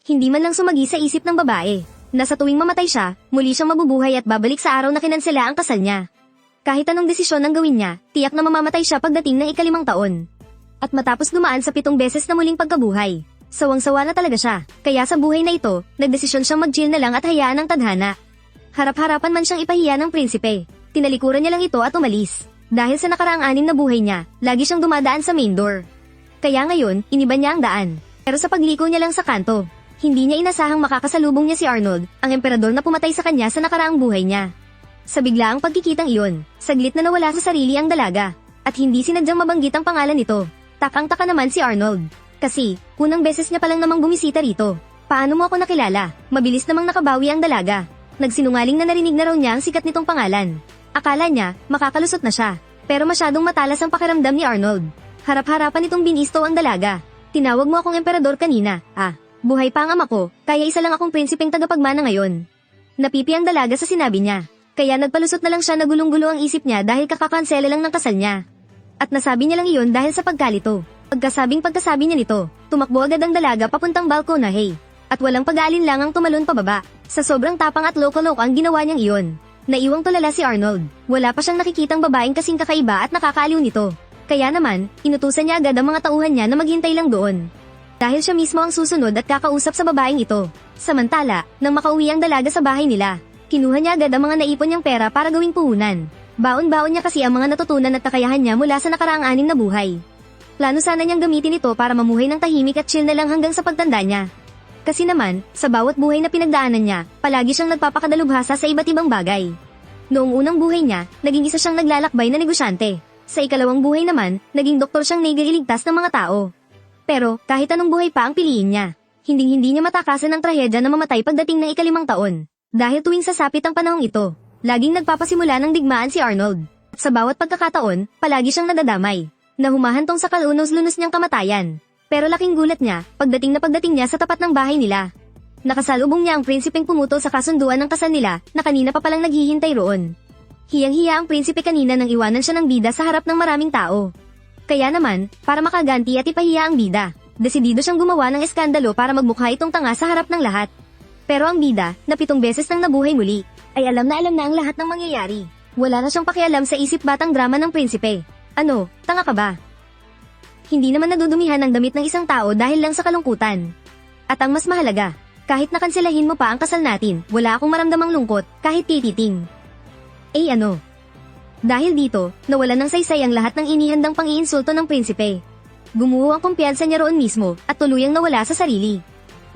Hindi man lang sumagi sa isip ng babae, na sa tuwing mamatay siya, muli siyang mabubuhay at babalik sa araw na kinansela ang kasal niya. Kahit anong desisyon ang gawin niya, tiyak na mamamatay siya pagdating ng ika-5 taon. At matapos dumaan sa 7 beses na muling pagkabuhay, sawang-sawa na talaga siya, kaya sa buhay na ito, nagdesisyon siyang mag-chill na lang at hayaan ang tadhana. Harap-harapan man siyang ipahiya ng prinsipe, tinalikuran niya lang ito at umalis. Dahil sa nakaraang 6 na buhay niya, lagi siyang dumadaan sa main door. Kaya ngayon, iniba niya ang daan. Pero sa pagliko niya lang sa kanto, hindi niya inasahang makakasalubong niya si Arnold, ang emperador na pumatay sa kanya sa nakaraang buhay niya. Sa biglaang pagkikitang iyon, saglit na nawala sa sarili ang dalaga, at hindi sinadyang mabanggit ang pangalan nito. Takang-taka naman si Arnold. Kasi, unang beses niya palang namang bumisita rito. Paano mo ako nakilala? Mabilis namang nakabawi ang dalaga. Nagsinungaling na narinig na raw niya ang sikat nitong pangalan. Akala niya, makakalusot na siya. Pero masyadong matalas ang pakiramdam ni Arnold. Harap-harapan itong binisto ang dalaga. Tinawag mo akong emperador kanina. Buhay pa ang ama ko, kaya isa lang akong prinsipeng tagapagmana ngayon. Napipi ang dalaga sa sinabi niya. Kaya nagpalusot na lang siya na gulong-gulo ang isip niya dahil kakakansela lang ng kasal niya. At nasabi niya lang iyon dahil sa pagkalito. Pagkasabi niya nito, tumakbo agad ang dalaga papuntang balkonahe. At walang pag-aalinlangang tumalon pababa. Sa sobrang tapang at loko-loko ang ginawa niyang iyon. Naiwang tulala si Arnold. Wala pa siyang nakikitang babaeng kasing kakaiba at nakakaaliw nito. Kaya naman, inutusan niya agad ang mga tauhan niya na maghintay lang doon. Dahil siya mismo ang susunod at kakausap sa babaeng ito. Samantala, nang makauwi ang dalaga sa bahay nila, kinuha niya agad ang mga naipon niyang pera para gawing puhunan. Baon-baon niya kasi ang mga natutunan at kakayahan niya mula sa nakaraang 6 na buhay. Plano sana niyang gamitin ito para mamuhay ng tahimik at chill na lang hanggang sa pagtanda niya. Kasi naman, sa bawat buhay na pinagdaanan niya, palagi siyang nagpapakadalubhasa sa iba't ibang bagay. Noong unang buhay niya, naging isa siyang naglalakbay na negosyante. Sa ikalawang buhay naman, naging doktor siyang nailigtas ng mga tao. Pero, kahit anong buhay pa ang piliin niya, hinding-hindi niya matakasan ang trahedya na mamatay pagdating ng ika-5 taon. Dahil tuwing sasapit ang panahong ito, laging nagpapasimula ng digmaan si Arnold. Sa bawat pagkakataon, palagi siyang nadadamay, na humahantong sa kalunos-lunos niyang kamatayan. Pero laking gulat niya, pagdating niya sa tapat ng bahay nila. Nakasalubong niya ang prinsipeng pumuto sa kasunduan ng kasal nila, na kanina pa palang naghihintay roon. Hiyang-hiya ang prinsipe kanina nang iwanan siya ng bida sa harap ng maraming tao. Kaya naman, para makaganti at ipahiya ang bida, desidido siyang gumawa ng eskandalo para magmukha itong tanga sa harap ng lahat. Pero ang bida, na 7 beses nang nabuhay muli, ay alam na ang lahat ng mangyayari. Wala na siyang pakialam sa isip batang drama ng prinsipe. Ano, tanga ka ba? Hindi naman nadudumihan ang damit ng isang tao dahil lang sa kalungkutan. At ang mas mahalaga, kahit nakanselahin mo pa ang kasal natin, wala akong maramdamang lungkot, kahit tititing. Ano? Dahil dito, nawalan ng saysay ang lahat ng inihandang pang-iinsulto ng prinsipe. Gumuho ang kumpiyansa niya roon mismo, at tuluyang nawala sa sarili.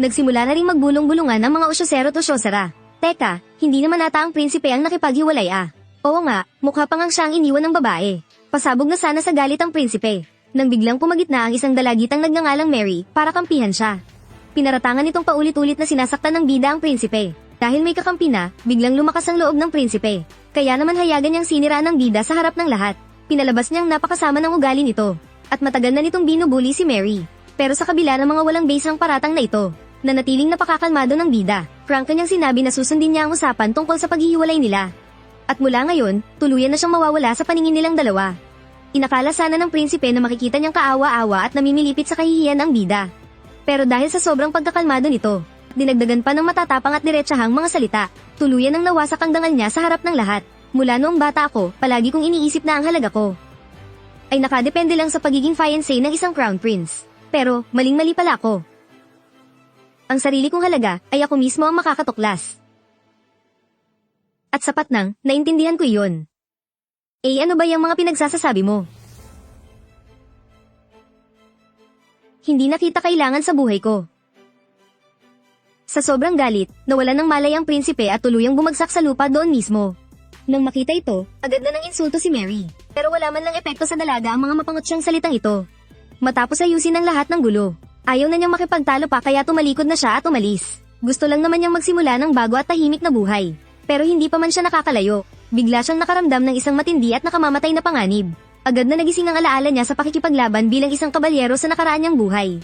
Nagsimula na ring magbulong-bulungan ang mga usyosero at usyosera. Teka, hindi naman ata ang prinsipe ang nakipaghiwalay Oo nga, mukha pang ang siyang iniwan ng babae. Pasabog na sana sa galit ang prinsipe. Nang biglang pumagitna ang isang dalagitang nagngangalang Mary, para kampihan siya. Pinaratangan nitong paulit-ulit na sinasaktan ng bida ang prinsipe. Dahil may kakampi na, biglang lumakas ang loob ng prinsipe. Kaya naman hayagan niyang sinira ng bida sa harap ng lahat. Pinalabas niyang napakasama ng ugali nito. At matagal na nitong binubuli si Mary. Pero sa kabila ng mga walang basang paratang na ito, nanatiling napakakalmado ng bida, frank niyang sinabi na susundin niya ang usapan tungkol sa paghihiwalay nila. At mula ngayon, tuluyan na siyang mawawala sa paningin nilang dalawa. Inakala sana ng prinsipe na makikita niyang kaawa-awa at namimilipit sa kahihiyan ang bida. Pero dahil sa sobrang pagkakalmado nito, dinagdagan pa ng matatapang at diretsahang mga salita, tuluyan ang nawasak ang dangal niya sa harap ng lahat. Mula noong bata ako, palagi kong iniisip na ang halaga ko ay nakadepende lang sa pagiging fiancé ng isang crown prince. Pero, maling-mali pala ako. Ang sarili kong halaga ay ako mismo ang makakatuklas. At sapat nang, naintindihan ko iyon. Ano ba yung mga pinagsasasabi mo? Hindi na kita kailangan sa buhay ko. Sa sobrang galit, nawalan ng malay ang prinsipe at tuluyang bumagsak sa lupa doon mismo. Nang makita ito, agad na nang insulto si Mary. Pero wala man lang epekto sa dalaga ang mga mapangot siyang salitang ito. Matapos ayusin ang lahat ng gulo, ayaw na niyang makipagtalo pa kaya tumalikod na siya at umalis. Gusto lang naman niyang magsimula ng bago at tahimik na buhay. Pero hindi pa man siya nakakalayo, bigla siyang nakaramdam ng isang matindi at nakamamatay na panganib. Agad na nagising ang alaala niya sa pakikipaglaban bilang isang kabalyero sa nakaraan niyang buhay.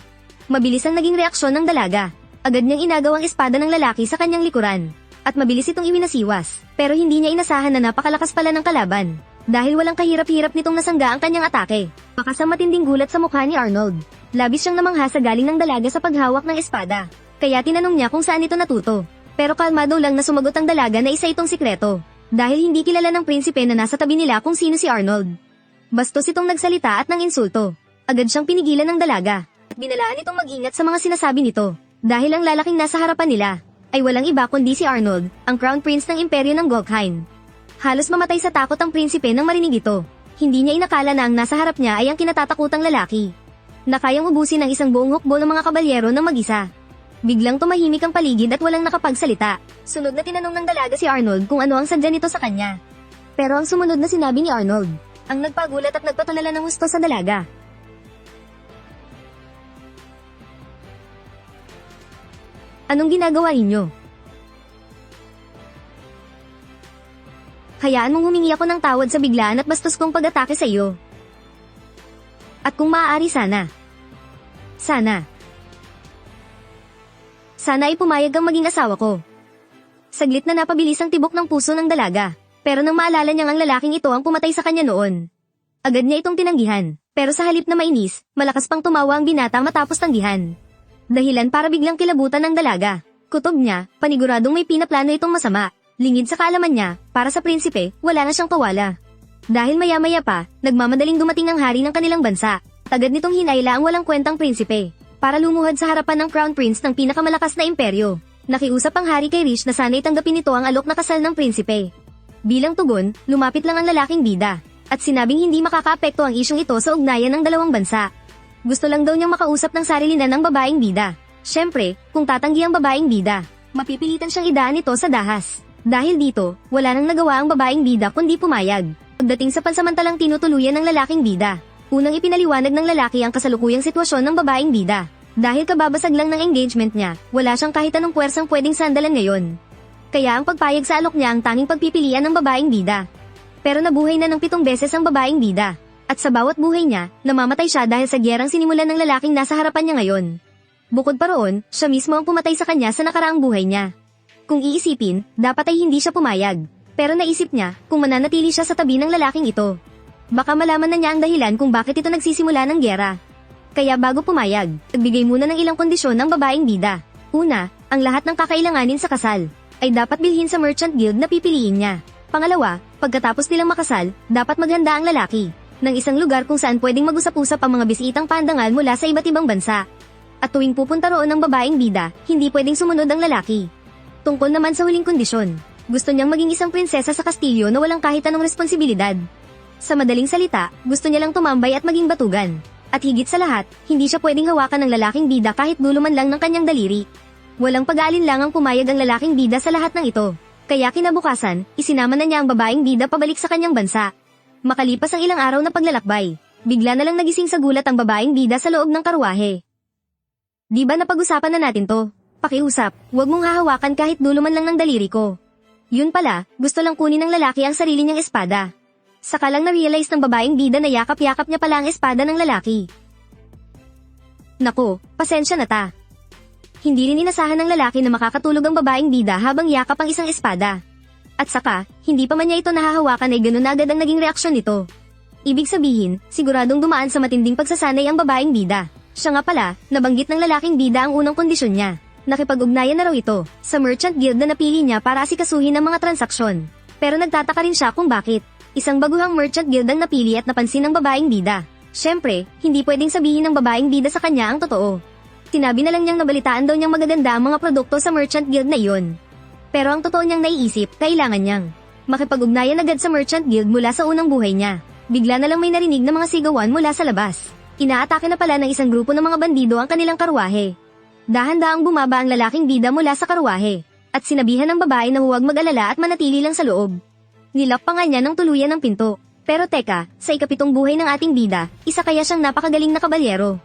Mabilis ang naging reaksyon ng dalaga. Agad niyang inagaw ang espada ng lalaki sa kanyang likuran. At mabilis itong iwinasiwas, pero hindi niya inasahan na napakalakas pala ng kalaban. Dahil walang kahirap-hirap nitong nasangga ang kanyang atake. Bakas ang matinding gulat sa mukha ni Arnold. Labis siyang namangha sa galing ng dalaga sa paghawak ng espada. Kaya tinanong niya kung saan ito natuto. Pero kalmado lang na sumagot ang dalaga na isa itong sikreto. Dahil hindi kilala ng prinsipe na nasa tabi nila kung sino si Arnold. Bastos itong nagsalita at nang insulto. Agad siyang pinigilan ng dalaga. At binalaan itong mag-ingat sa mga sinasabi nito. Dahil ang lalaking nasa harapan nila ay walang iba kundi si Arnold, ang Crown Prince ng Imperyo ng Gokheim. Halos mamatay sa takot ang prinsipe nang marinig ito. Hindi niya inakala na ang nasa harap niya ay ang kinatatakutang lalaki. Na kayang ubusin ng isang buong hukbo ng mga kabalyero ng mag-isa. Biglang tumahimik ang paligid at walang nakapagsalita. Sunod na tinanong ng dalaga si Arnold kung ano ang sadya nito sa kanya. Pero ang sumunod na sinabi ni Arnold, ang nagpagulat at nagpatulala ng husto sa dalaga. Anong ginagawa ninyo? Hayaan mong humingi ako ng tawad sa biglaan at bastos kong pag-atake sa iyo. At kung maaari sana. Sana ay pumayag kang maging asawa ko. Saglit na napabilis ang tibok ng puso ng dalaga. Pero nang maalala niyang ang lalaking ito ang pumatay sa kanya noon. Agad niya itong tinanggihan. Pero sa halip na mainis, malakas pang tumawa ang binata matapos tanggihan. Dahilan para biglang kilabutan ng dalaga. Kutob niya, paniguradong may pinaplano itong masama. Lingid sa kaalaman niya, para sa prinsipe, wala na siyang kawala. Dahil maya-maya pa, nagmamadaling dumating ang hari ng kanilang bansa. Agad nitong hinayla ang walang kwentang prinsipe. Para lumuhad sa harapan ng Crown Prince ng pinakamalakas na imperyo. Nakiusap ang hari kay Rish na sana'y tanggapin nito ang alok na kasal ng prinsipe. Bilang tugon, lumapit lang ang lalaking bida. At sinabing hindi makakaapekto ang isyong ito sa ugnayan ng dalawang bansa. Gusto lang daw niyang makausap ng sarilinan ng babaeng bida. Siyempre, kung tatanggi ang babaeng bida, mapipilitan siyang idaan ito sa dahas. Dahil dito, wala nang nagawa ang babaeng bida kundi pumayag. Pagdating sa pansamantalang tinutuluyan ng lalaking bida, unang ipinaliwanag ng lalaki ang kasalukuyang sitwasyon ng babaeng bida. Dahil kababasag lang ng engagement niya, wala siyang kahit anong puwersang pwedeng sandalan ngayon. Kaya ang pagpayag sa alok niya ang tanging pagpipilian ng babaeng bida. Pero nabuhay na ng 7 beses ang babaeng bida. At sa bawat buhay niya, namamatay siya dahil sa gyerang sinimulan ng lalaking nasa harapan niya ngayon. Bukod pa roon, siya mismo ang pumatay sa kanya sa nakaraang buhay niya. Kung iisipin, dapat ay hindi siya pumayag. Pero naisip niya, kung mananatili siya sa tabi ng lalaking ito, baka malaman na niya ang dahilan kung bakit ito nagsisimula ng gyera. Kaya bago pumayag, nagbigay muna ng ilang kondisyon ng babaeng bida. Una, ang lahat ng kakailanganin sa kasal ay dapat bilhin sa merchant guild na pipiliin niya. Pangalawa, pagkatapos nilang makasal, dapat maghanda ang lalaki ng isang lugar kung saan pwedeng mag-usap-usap ang mga bisitang pandangal mula sa iba't ibang bansa. At tuwing pupunta roon ang babaeng bida, hindi pwedeng sumunod ang lalaki. Tungkol naman sa huling kondisyon, gusto niyang maging isang prinsesa sa kastilyo na walang kahit anong responsibilidad. Sa madaling salita, gusto niya lang tumambay at maging batugan. At higit sa lahat, hindi siya pwedeng hawakan ng lalaking bida kahit dulo man lang ng kanyang daliri. Walang pag-aalinlangang pumayag ang lalaking bida sa lahat ng ito. Kaya kinabukasan, isinama na niya ang babaeng bida pabalik sa kanyang bansa. Makalipas ang ilang araw na paglalakbay, bigla na lang nagising sa gulat ang babaeng bida sa loob ng karwahe. Di ba napag-usapan na natin to? Pakiusap, huwag mong hahawakan kahit dulo man lang ng daliri ko. Yun pala, gusto lang kunin ng lalaki ang sarili niyang espada. Saka lang na-realize ng babaeng bida na yakap-yakap niya pala ang espada ng lalaki. Nako, pasensya na ta. Hindi rin inasahan ng lalaki na makakatulog ang babaeng bida habang yakap ang isang espada. At saka, hindi pa man niya ito nahahawakan ay ganun na agad ang naging reaksyon nito. Ibig sabihin, siguradong dumaan sa matinding pagsasanay ang babaeng bida. Siya nga pala, nabanggit ng lalaking bida ang unang kondisyon niya. Nakipag-ugnayan na raw ito sa merchant guild na napili niya para asikasuhin ang mga transaksyon. Pero nagtataka rin siya kung bakit. Isang baguhang merchant guild ang napili at napansin ng babaeng bida. Siyempre, hindi pwedeng sabihin ng babaeng bida sa kanya ang totoo. Sinabi na lang niyang nabalitaan daw niyang magaganda ang mga produkto sa merchant guild na iyon. Pero ang totoo niyang naiisip, kailangan niyang makipag-ugnayan agad sa merchant guild mula sa unang buhay niya. Bigla na lang may narinig na mga sigawan mula sa labas. Inaatake na pala ng isang grupo ng mga bandido ang kanilang karwahe. Dahan-daang bumaba ang lalaking bida mula sa karwahe. At sinabihan ng babae na huwag mag-alala at manatili lang sa loob. Nilak pa nga niya ng tuluyan ng pinto. Pero teka, sa ikapitong buhay ng ating bida, isa kaya siyang napakagaling na kabalyero.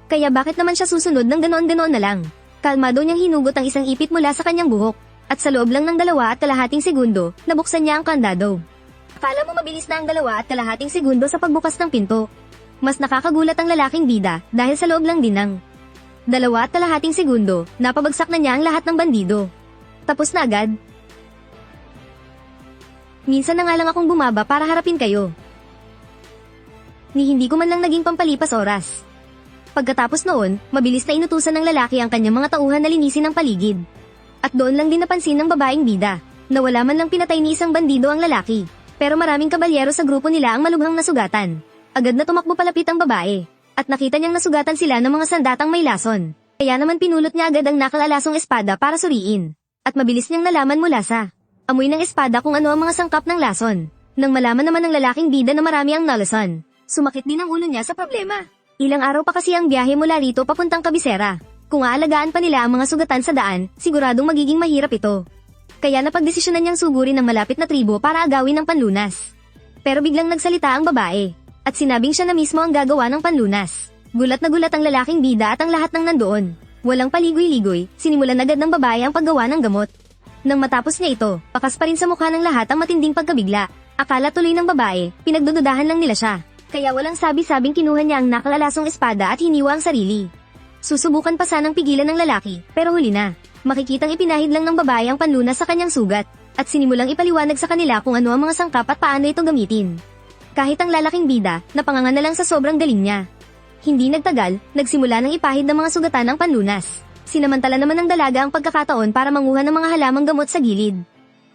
Kaya bakit naman siya susunod ng ganoon-ganoon na lang? Kalmado niyang hinugot ang isang ipit mula sa kanyang buhok. At sa loob lang ng 2.5 segundo, nabuksan niya ang kandado. Akala mo mabilis na ang 2.5 segundo sa pagbukas ng pinto. Mas nakakagulat ang lalaking bida dahil sa loob lang din ng 2.5 segundo, napabagsak na niya ang lahat ng bandido. Tapos na agad. Minsan na nga lang akong bumaba para harapin kayo. Ni hindi ko man lang naging pampalipas oras. Pagkatapos noon, mabilis na inutusan ng lalaki ang kanyang mga tauhan na linisin ang paligid. At doon lang din napansin ng babaeng bida, na wala man lang pinatay ni isang bandido ang lalaki. Pero maraming kabalyero sa grupo nila ang malubhang nasugatan. Agad na tumakbo palapit ang babae, at nakita niyang nasugatan sila ng mga sandatang may lason. Kaya naman pinulot niya agad ang nakalalasong espada para suriin. At mabilis niyang nalaman mula sa amoy ng espada kung ano ang mga sangkap ng lason. Nang malaman naman ng lalaking bida na marami ang nalason, sumakit din ang ulo niya sa problema. Ilang araw pa kasi ang biyahe mula rito papuntang Kabisera. Kung aalagaan pa nila ang mga sugatan sa daan, siguradong magiging mahirap ito. Kaya napagdesisyonan niyang sugurin ng malapit na tribo para agawin ng panlunas. Pero biglang nagsalita ang babae, at sinabing siya na mismo ang gagawa ng panlunas. Gulat na gulat ang lalaking bida at ang lahat ng nandoon. Walang paligoy-ligoy, sinimulan agad ng babae ang paggawa ng gamot. Nang matapos niya ito, pakas pa rin sa mukha ng lahat ang matinding pagkabigla. Akala tuloy ng babae, pinagdududahan lang nila siya. Kaya walang sabi-sabing kinuha niya ang nakalalasong espada at hiniwa ang sarili. Susubukan pa sanang pigilan ng lalaki, pero huli na. Makikitang ipinahid lang ng babae ang panlunas sa kanyang sugat, at sinimulang ipaliwanag sa kanila kung ano ang mga sangkap at paano ito gamitin. Kahit ang lalaking bida, napanganga na lang sa sobrang galing niya. Hindi nagtagal, nagsimula ng ipahid ng mga sugatan ang panlunas. Sinamantala naman ng dalaga ang pagkakataon para manguha ng mga halamang gamot sa gilid.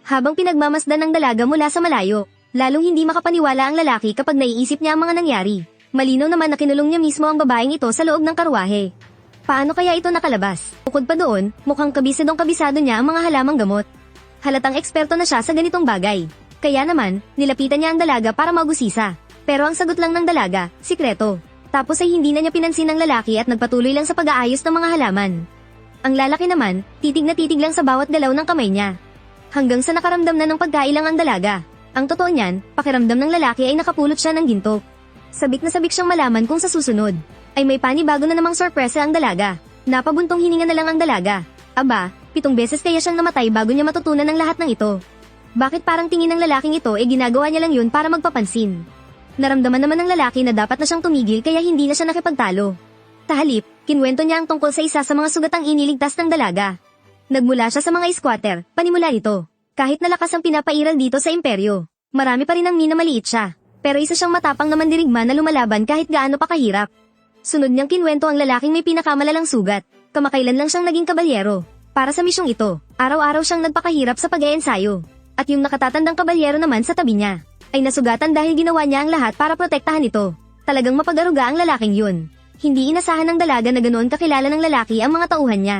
Habang pinagmamasdan ng dalaga mula sa malayo, lalong hindi makapaniwala ang lalaki kapag naiisip niya ang mga nangyari. Malinaw naman na kinulong niya mismo ang babaeng ito sa loob ng karwahe. Paano kaya ito nakalabas? Bukod pa doon, mukhang kabisado niya ang mga halamang gamot. Halatang eksperto na siya sa ganitong bagay. Kaya naman, nilapitan niya ang dalaga para magusisa. Pero ang sagot lang ng dalaga, sikreto. Tapos ay hindi na niya pinansin ang lalaki at nagpatuloy lang sa pag-aayos ng mga halaman. Ang lalaki naman, titig na titig lang sa bawat galaw ng kamay niya. Hanggang sa nakaramdam na ng pagkailang ang dalaga. Ang totoo niyan, pakiramdam ng lalaki ay nakapulot siya ng ginto. Sabik na sabik siyang malaman kung sa susunod ay may panibago na namang sorpresa ang dalaga. Napabuntong hininga na lang ang dalaga. Aba, 7 beses kaya siyang namatay bago niya matutunan ang lahat ng ito. Bakit parang tingin ng lalaking ito ginagawa niya lang yun para magpapansin? Naramdaman naman ng lalaki na dapat na siyang tumigil kaya hindi na siya nakipagtalo. Tahalip, kinwento niya ang tungkol sa isa sa mga sugatang iniligtas ng dalaga. Nagmula siya sa mga squatter, panimula nito. Kahit nalakas ang pinapairal dito sa imperyo, marami pa rin ang minamaliit siya. Pero isa siyang matapang na mandirigma na lumalaban kahit gaano pa kahirap. Sunod niyang kinwento ang lalaking may pinakamalalang sugat. Kamakailan lang siyang naging kabalyero. Para sa misyong ito, araw-araw siyang nagpakahirap sa pag-eensayo. At yung nakatatandang kabalyero naman sa tabi niya, ay nasugatan dahil ginawa niya ang lahat para protektahan ito. Talagang mapag-aruga ang lalaking yun. Hindi inasahan ng dalaga na ganoon kakilala ng lalaki ang mga tauhan niya.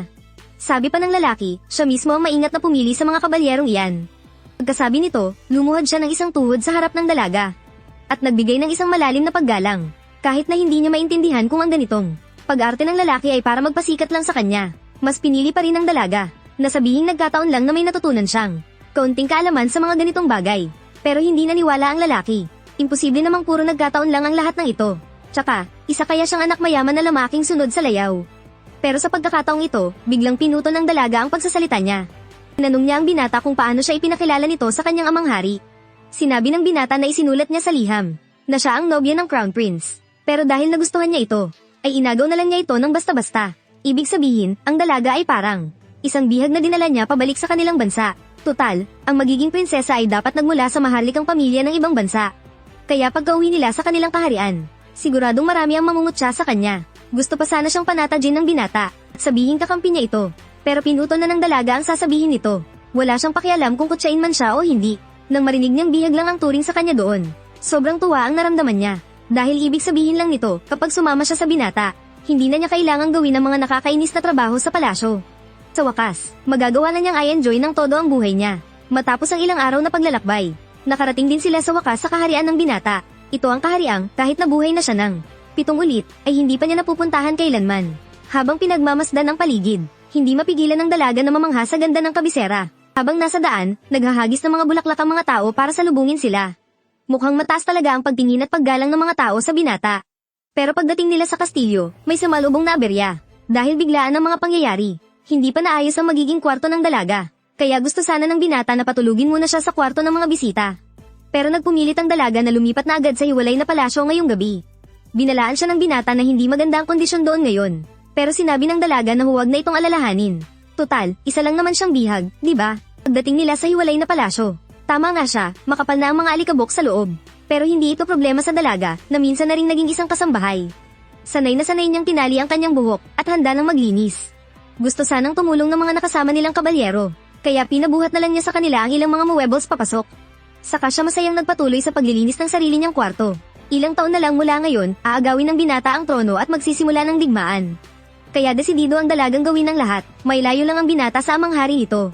Sabi pa ng lalaki, siya mismo ang maingat na pumili sa mga kabalyerong iyan. Pagkasabi nito, lumuhod siya ng isang tuhod sa harap ng dalaga. At nagbigay ng isang malalim na paggalang. Kahit na hindi niya maintindihan kung ang ganitong pag-arte ng lalaki ay para magpasikat lang sa kanya. Mas pinili pa rin ng dalaga, na sabihing nagkataon lang na may natutunan siyang kaunting kaalaman sa mga ganitong bagay. Pero hindi naniwala ang lalaki. Imposible namang puro nagkataon lang ang lahat ng ito. Tsaka, isa kaya siyang anak mayaman na lamaking sunod sa layaw. Pero sa pagkakataong ito, biglang pinuto ng dalaga ang pagsasalita niya. Tinanong niya ang binata kung paano siya ipinakilala nito sa kanyang amang hari. Sinabi ng binata na isinulat niya sa liham, na siya ang nobya ng Crown Prince. Pero dahil nagustuhan niya ito, ay inagaw na lang niya ito ng basta-basta. Ibig sabihin, ang dalaga ay parang isang bihag na dinala niya pabalik sa kanilang bansa. Total, ang magiging prinsesa ay dapat nagmula sa maharlikang pamilya ng ibang bansa. Kaya pagka-uwi nila sa kanilang kaharian, siguradong marami ang mamungutya sa kanya. Gusto pa sana siyang panatagin ng binata, at sabihin kakampi niya ito. Pero pinuto na ng dalaga ang sasabihin nito. Wala siyang pakialam kung kutsain man siya o hindi. Nang marinig niyang bihag lang ang turing sa kanya doon, sobrang tuwa ang naramdaman niya. Dahil ibig sabihin lang nito, kapag sumama siya sa binata, hindi na niya kailangang gawin ang mga nakakainis na trabaho sa palasyo. Sa wakas, magagawa na niyang i-enjoy ng todo ang buhay niya. Matapos ang ilang araw na paglalakbay, nakarating din sila sa wakas sa kaharian ng binata. Ito ang kahariang, kahit nabuhay na siya ng 7 ulit, ay hindi pa niya napupuntahan kailanman. Habang pinagmamasdan ang paligid, hindi mapigilan ng dalaga na mamangha sa ganda ng Kabisera. Habang nasa daan, naghahagis ng mga bulaklak ang mga tao para salubungin sila. Mukhang mataas talaga ang pagtingin at paggalang ng mga tao sa binata. Pero pagdating nila sa kastilyo, may samalubong na aberya. Dahil biglaan ang mga pangyayari, hindi pa naayos ang magiging kwarto ng dalaga. Kaya gusto sana ng binata na patulugin muna siya sa kwarto ng mga bisita. Pero nagpumilit ang dalaga na lumipat na agad sa hiwalay na palasyo ngayong gabi. Binalaan siya ng binata na hindi maganda ang kondisyon doon ngayon. Pero sinabi ng dalaga na huwag na itong alalahanin. Total, isa lang naman siyang bihag, di ba? Pagdating nila sa hiwalay na palasyo, tama nga siya, makapal na ang mga alikabok sa loob. Pero hindi ito problema sa dalaga, na minsan na rin naging isang kasambahay. Sanay na sanay niyang tinali ang kanyang buhok at handa nang maglinis. Gusto sanang tumulong ng mga nakasama nilang kabalyero, kaya pinabuhat na lang niya sa kanila ang ilang mga muebles papasok. Saka siya masayang nagpatuloy sa paglilinis ng sarili niyang kwarto. Ilang taon na lang mula ngayon, aagawin ng binata ang trono at magsisimula ng digmaan. Kaya desidido ang dalagang gawin ng lahat, may layo lang ang binata sa amang hari nito.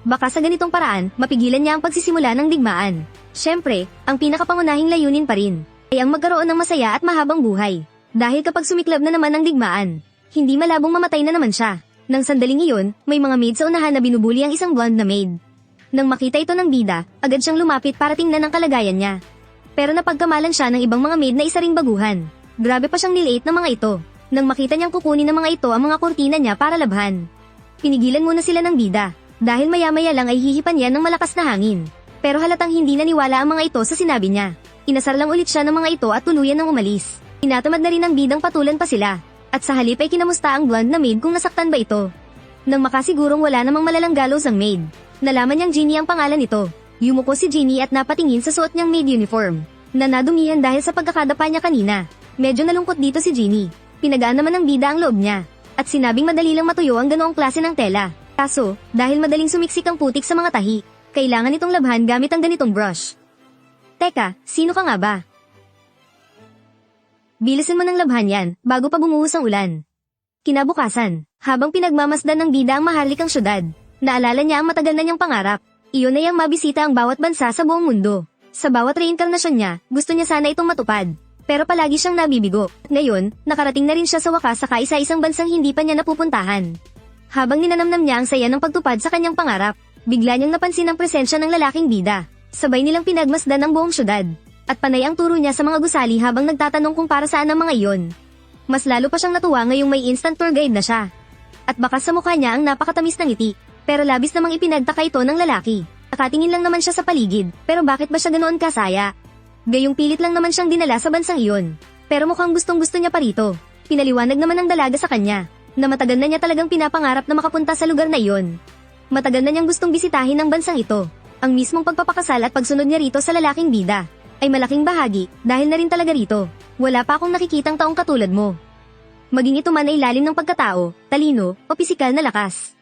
Baka sa ganitong paraan, mapigilan niya ang pagsisimula ng digmaan. Siyempre, ang pinakapangunahing layunin pa rin, ay ang magkaroon ng masaya at mahabang buhay. Dahil kapag sumiklab na naman ang digmaan, hindi malabong mamatay na naman siya. Nang sandaling iyon, may mga maid sa unahan na binubuli ang isang blonde na maid. Nang makita ito ng bida, agad siyang lumapit para tingnan ang kalagayan niya. Pero napagkamalan siya ng ibang mga maid na isa ring baguhan. Grabe pa siyang nilate ng mga ito. Nang makita niyang kukunin ng mga ito ang mga kurtina niya para labhan. Pinigilan muna sila ng bida, dahil maya-maya lang ay hihipan yan ng malakas na hangin. Pero halatang hindi naniwala ang mga ito sa sinabi niya. Inasar lang ulit siya ng mga ito at tuluyan ng umalis. Tinatamad na rin ng bidang patulan pa sila. At sa halip ay kinamusta ang blonde na maid kung nasaktan ba ito. Nang makasigurong wala namang malalang galos ang maid, nalaman niyang Jeannie ang pangalan nito. Yumuko si Jeannie at napatingin sa suot niyang maid uniform, na nadumihan dahil sa pagkakadapa niya kanina. Medyo nalungkot dito si Jeannie. Pinagaan naman ng bida ang loob niya. At sinabing madali lang matuyo ang ganoong klase ng tela. Kaso, dahil madaling sumiksik ang putik sa mga tahi, kailangan itong labhan gamit ang ganitong brush. Teka, sino ka nga ba? Bilisin mo ng labhan yan, bago pa bumuhos ang ulan. Kinabukasan, habang pinagmamasdan ng bida ang maharlikang syudad, naalala niya ang matagal na niyang pangarap. Iyon ay ang mabisita ang bawat bansa sa buong mundo. Sa bawat reinkarnasyon niya, gusto niya sana itong matupad. Pero palagi siyang nabibigo. Ngayon, nakarating na rin siya sa wakas sa kaisa-isang bansang hindi pa niya napupuntahan. Habang ninanamnam niya ang saya ng pagtupad sa kanyang pangarap, bigla niyang napansin ang presensya ng lalaking bida. Sabay nilang pinagmasdan ang buong syudad. At panay ang turo niya sa mga gusali habang nagtatanong kung para saan ang mga iyon. Mas lalo pa siyang natuwa ngayong may instant tour guide na siya. At baka sa mukha niya ang napakatamis ng ngiti, pero labis namang ipinagtaka ito ng lalaki. Nakatingin lang naman siya sa paligid, pero bakit ba siya ganoon kasaya? Gayong pilit lang naman siyang dinala sa bansang iyon. Pero mukhang gustong-gusto niya pa rito. Pinaliwanag naman ng dalaga sa kanya, na matagal na niya talagang pinapangarap na makapunta sa lugar na iyon. Matagal na niyang gustong bisitahin ang bansang ito. Ang mismong pagpapakasal at pagsunod niya rito sa lalaking bida ay malaking bahagi dahil na rin talaga rito. Wala pa akong nakikitang taong katulad mo. Maging ito man ay lalim ng pagkatao, talino, o pisikal na lakas.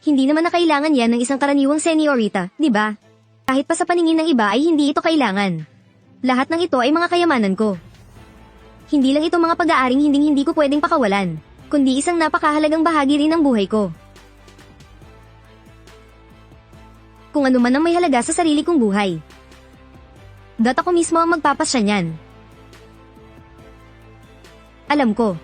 Hindi naman na kailangan yan ng isang karaniwang senyorita, di ba? Kahit pa sa paningin ng iba ay hindi ito kailangan. Lahat ng ito ay mga kayamanan ko. Hindi lang ito mga pag-aaring hindi ko pwedeng pakawalan, kundi isang napakahalagang bahagi rin ng buhay ko. Kung ano man ang may halaga sa sarili kong buhay. Ako mismo ang magpapasya niyan. Alam ko,